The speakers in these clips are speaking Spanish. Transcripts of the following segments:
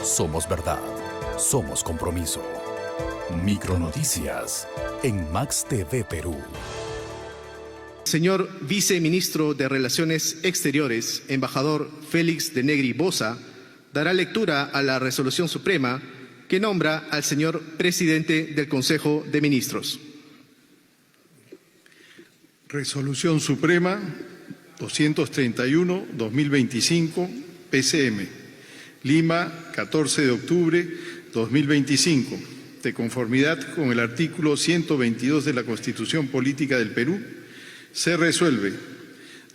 Somos verdad. Somos compromiso. Micronoticias en Max TV Perú. Señor Viceministro de Relaciones Exteriores, embajador Félix de Negri Boza, dará lectura a la Resolución Suprema que nombra al señor Presidente del Consejo de Ministros. Resolución Suprema 231-2025, PCM, Lima, 14 de octubre 2025, de conformidad con el artículo 122 de la Constitución Política del Perú, se resuelve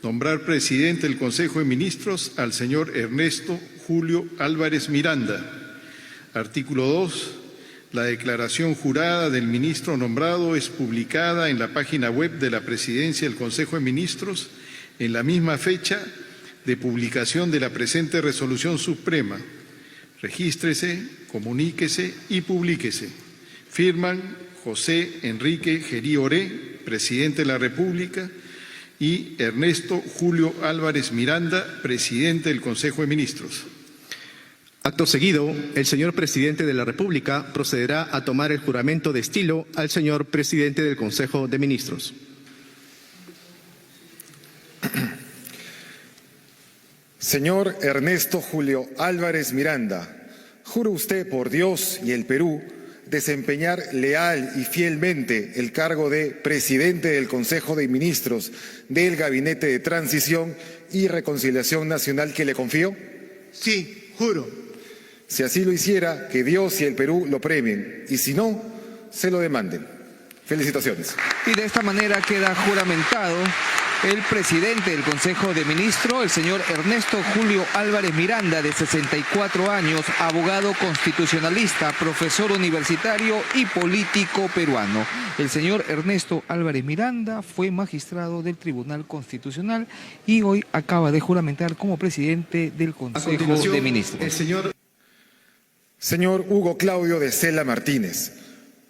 nombrar presidente del Consejo de Ministros al señor Ernesto Julio Álvarez Miranda. Artículo 2. La declaración jurada del ministro nombrado es publicada en la página web de la Presidencia del Consejo de Ministros en la misma fecha de publicación de la presente Resolución Suprema. Regístrese, comuníquese y publíquese. Firman José Enrique Gerí Oré, Presidente de la República, y Ernesto Julio Álvarez Miranda, Presidente del Consejo de Ministros. Acto seguido, el señor Presidente de la República procederá a tomar el juramento de estilo al señor Presidente del Consejo de Ministros. Señor Ernesto Julio Álvarez Miranda, ¿jura usted por Dios y el Perú desempeñar leal y fielmente el cargo de Presidente del Consejo de Ministros del Gabinete de Transición y Reconciliación Nacional que le confío? Sí, juro. Si así lo hiciera, que Dios y el Perú lo premien, y si no, se lo demanden. Felicitaciones. Y de esta manera queda juramentado el presidente del Consejo de Ministros, el señor Ernesto Julio Álvarez Miranda, de 64 años, abogado constitucionalista, profesor universitario y político peruano. El señor Ernesto Álvarez Miranda fue magistrado del Tribunal Constitucional y hoy acaba de juramentar como presidente del Consejo de Ministros. El Señor Hugo Claudio de Cela Martínez,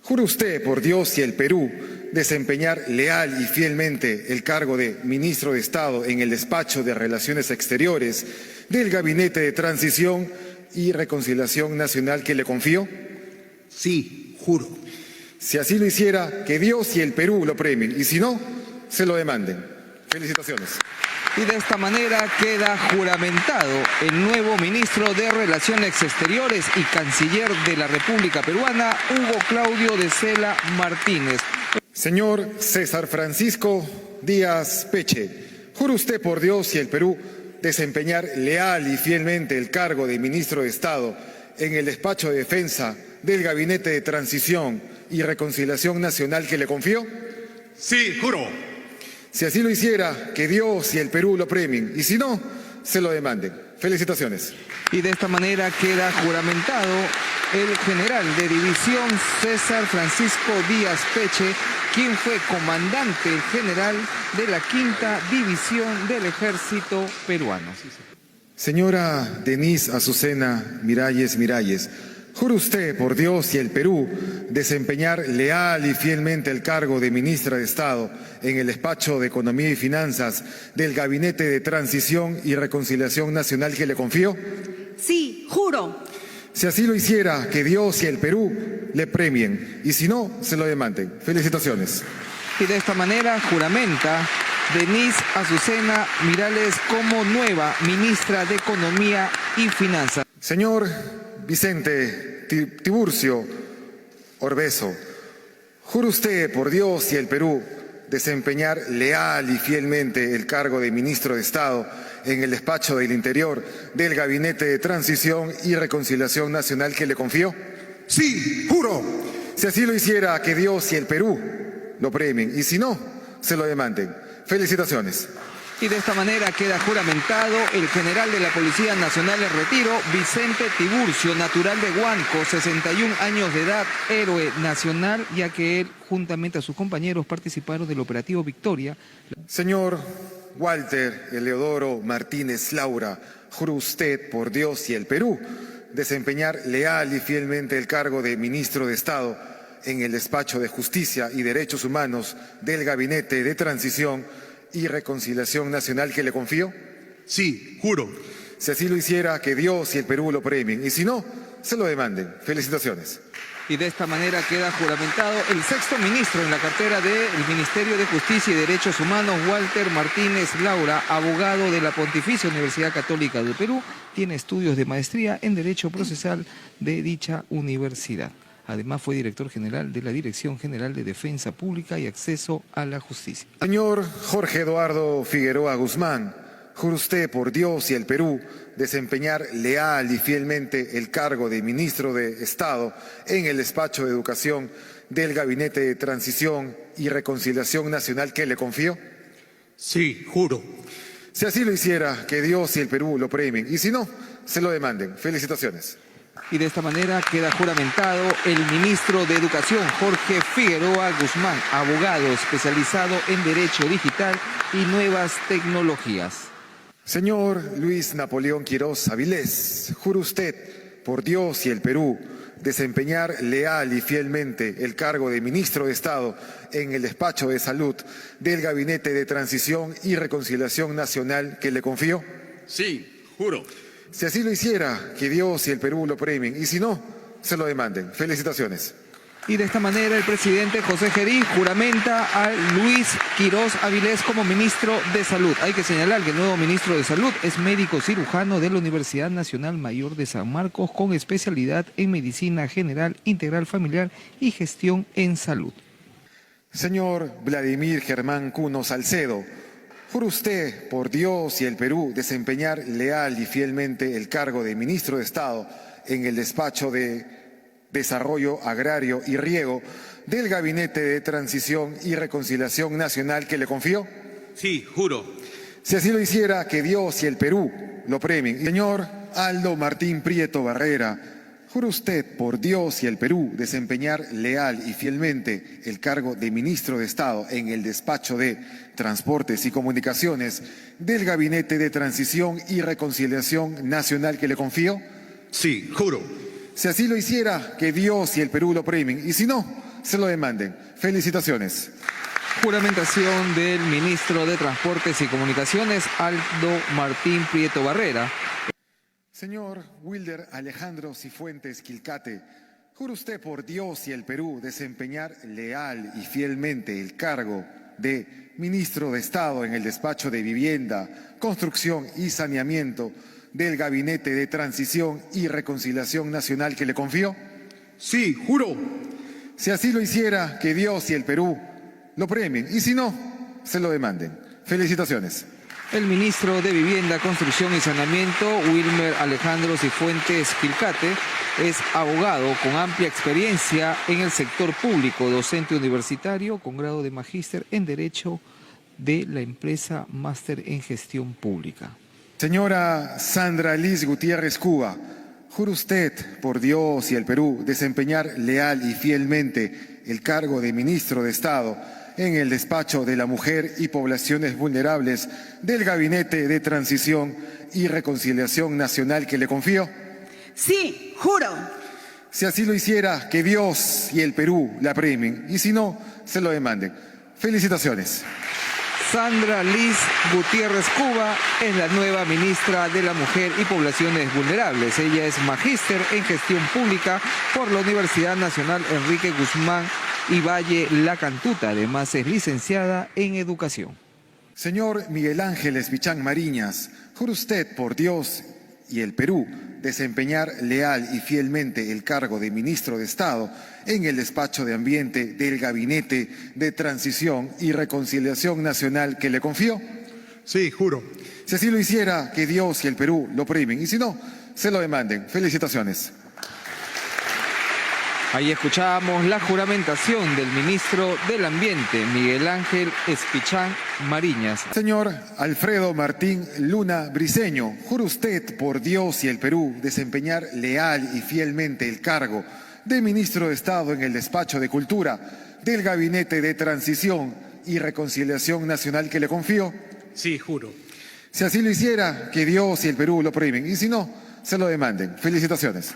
¿jura usted por Dios y el Perú desempeñar leal y fielmente el cargo de Ministro de Estado en el Despacho de Relaciones Exteriores del Gabinete de Transición y Reconciliación Nacional que le confío? Sí, juro. Si así lo hiciera, que Dios y el Perú lo premien, y si no, se lo demanden. Felicitaciones. Y de esta manera queda juramentado el nuevo ministro de Relaciones Exteriores y canciller de la República Peruana, Hugo Claudio de Cela Martínez. Señor César Francisco Díaz Peche, ¿jura usted por Dios y el Perú desempeñar leal y fielmente el cargo de Ministro de Estado en el Despacho de Defensa del Gabinete de Transición y Reconciliación Nacional que le confío? Sí, juro. Si así lo hiciera, que Dios y el Perú lo premien, y si no, se lo demanden. Felicitaciones. Y de esta manera queda juramentado el general de división César Francisco Díaz Peche, quien fue comandante general de la 5ª División del Ejército Peruano. Señora Denise Azucena Miralles, ¿jura usted por Dios y el Perú desempeñar leal y fielmente el cargo de Ministra de Estado en el Despacho de Economía y Finanzas del Gabinete de Transición y Reconciliación Nacional que le confío? Sí, juro. Si así lo hiciera, que Dios y el Perú le premien, y si no, se lo demanden. Felicitaciones. Y de esta manera juramenta Denise Azucena Miralles como nueva ministra de Economía y Finanzas. Señor Vicente Tiburcio Orbeso, ¿jura usted por Dios y el Perú desempeñar leal y fielmente el cargo de Ministro de Estado en el Despacho del Interior del Gabinete de Transición y Reconciliación Nacional que le confío? Sí, juro. Si así lo hiciera, que Dios y el Perú lo premien, y si no, se lo demanden. Felicitaciones. Y de esta manera queda juramentado el general de la Policía Nacional en retiro, Vicente Tiburcio, natural de Huánuco, 61 años de edad, héroe nacional, ya que él, juntamente a sus compañeros, participaron del operativo Victoria. Señor Walter Eleodoro Martínez Laura, ¿jura usted por Dios y el Perú desempeñar leal y fielmente el cargo de Ministro de Estado en el Despacho de Justicia y Derechos Humanos del Gabinete de Transición y Reconciliación Nacional que le confío? Sí, juro. Si así lo hiciera, que Dios y el Perú lo premien. Y si no, se lo demanden. Felicitaciones. Y de esta manera queda juramentado el sexto ministro en la cartera del Ministerio de Justicia y Derechos Humanos, Walter Martínez Laura, abogado de la Pontificia Universidad Católica del Perú. Tiene estudios de maestría en Derecho Procesal de dicha universidad. Además fue director general de la Dirección General de Defensa Pública y Acceso a la Justicia. Señor Jorge Eduardo Figueroa Guzmán, jura usted por Dios y el Perú desempeñar leal y fielmente el cargo de ministro de Estado en el despacho de Educación del Gabinete de Transición y Reconciliación Nacional que le confió. Sí, juro. Si así lo hiciera, que Dios y el Perú lo premien. Y si no, se lo demanden. Felicitaciones. Y de esta manera queda juramentado el ministro de Educación, Jorge Figueroa Guzmán, abogado especializado en Derecho Digital y Nuevas Tecnologías. Señor Luis Napoleón Quiroz Avilés, jura usted por Dios y el Perú desempeñar leal y fielmente el cargo de ministro de Estado en el despacho de Salud del Gabinete de Transición y Reconciliación Nacional que le confió. Sí, juro. Si así lo hiciera, que Dios y el Perú lo premien, y si no, se lo demanden. Felicitaciones. Y de esta manera el presidente José Gerí juramenta a Luis Quiroz Avilés como ministro de Salud. Hay que señalar que el nuevo ministro de Salud es médico cirujano de la Universidad Nacional Mayor de San Marcos con especialidad en Medicina General, Integral Familiar y Gestión en Salud. Señor Vladimir Germán Cuno Salcedo, jura usted por Dios y el Perú desempeñar leal y fielmente el cargo de ministro de Estado en el despacho de Desarrollo Agrario y Riego del Gabinete de Transición y Reconciliación Nacional que le confió. Sí, juro. Si así lo hiciera, que Dios y el Perú lo premien. Señor Aldo Martín Prieto Barrera, jura usted por Dios y el Perú desempeñar leal y fielmente el cargo de ministro de Estado en el despacho de Transportes y Comunicaciones del Gabinete de Transición y Reconciliación Nacional que le confió. Sí, juro. Si así lo hiciera, que Dios y el Perú lo premien. Y si no, se lo demanden. Felicitaciones. Juramentación del ministro de Transportes y Comunicaciones, Aldo Martín Prieto Barrera. Señor Wilder Alejandro Cifuentes Quilcate, jura usted por Dios y el Perú desempeñar leal y fielmente el cargo de ministro de Estado en el despacho de Vivienda, Construcción y Saneamiento del Gabinete de Transición y Reconciliación Nacional que le confió. Sí, juro. Si así lo hiciera, que Dios y el Perú lo premien. Y si no, se lo demanden. Felicitaciones. El ministro de Vivienda, Construcción y Saneamiento, Wilmer Alejandro Cifuentes Quilcate, es abogado con amplia experiencia en el sector público, docente universitario con grado de magíster en Derecho de la empresa Máster en Gestión Pública. Señora Sandra Liz Gutiérrez Cuba, jura usted por Dios y el Perú desempeñar leal y fielmente el cargo de ministro de Estado en el despacho de la Mujer y Poblaciones Vulnerables del Gabinete de Transición y Reconciliación Nacional que le confió. Sí, juro. Si así lo hiciera, que Dios y el Perú la premien, y si no, se lo demanden. Felicitaciones. Sandra Liz Gutiérrez Cuba es la nueva ministra de la Mujer y Poblaciones Vulnerables. Ella es magíster en Gestión Pública por la Universidad Nacional Enrique Guzmán y Valle La Cantuta. Además es licenciada en Educación. Señor Miguel Ángel Espichán Mariñas, jura usted por Dios y el Perú desempeñar leal y fielmente el cargo de ministro de Estado en el despacho de Ambiente del Gabinete de Transición y Reconciliación Nacional que le confió. Sí, juro. Si así lo hiciera, que Dios y el Perú lo premien, y si no, se lo demanden. Felicitaciones. Ahí escuchábamos la juramentación del ministro del Ambiente, Miguel Ángel Espichán Mariñas. Señor Alfredo Martín Luna Briceño, jura usted por Dios y el Perú desempeñar leal y fielmente el cargo de ministro de Estado en el despacho de Cultura del Gabinete de Transición y Reconciliación Nacional que le confió. Sí, juro. Si así lo hiciera, que Dios y el Perú lo premien, y si no, se lo demanden. Felicitaciones.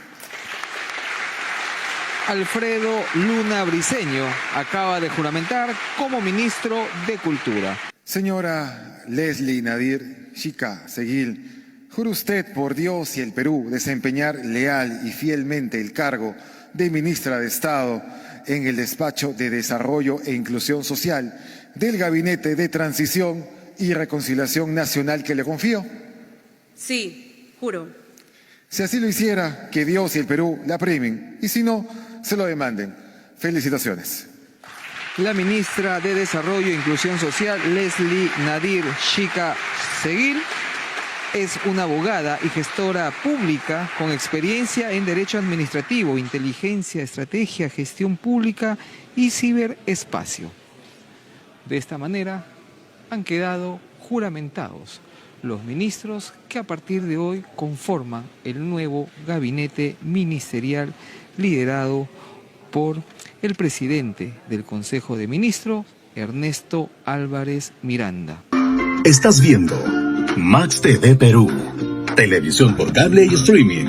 Alfredo Luna Briceño acaba de juramentar como ministro de Cultura. Señora Leslie Nadir Chica Seguil, ¿Jura usted por Dios y el Perú desempeñar leal y fielmente el cargo de ministra de Estado en el Despacho de Desarrollo e Inclusión Social del Gabinete de Transición y Reconciliación Nacional que le confío? Sí, juro. Si así lo hiciera, que Dios y el Perú la premien, y si no, se lo demanden. Felicitaciones. La ministra de Desarrollo e Inclusión Social, Leslie Nadir Shika Seguil, es una abogada y gestora pública con experiencia en Derecho Administrativo, Inteligencia, Estrategia, Gestión Pública y Ciberespacio. De esta manera han quedado juramentados los ministros que a partir de hoy conforman el nuevo gabinete ministerial liderado por el presidente del Consejo de Ministros, Ernesto Álvarez Miranda. Estás viendo Max TV Perú, televisión por cable y streaming.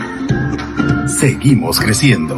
Seguimos creciendo.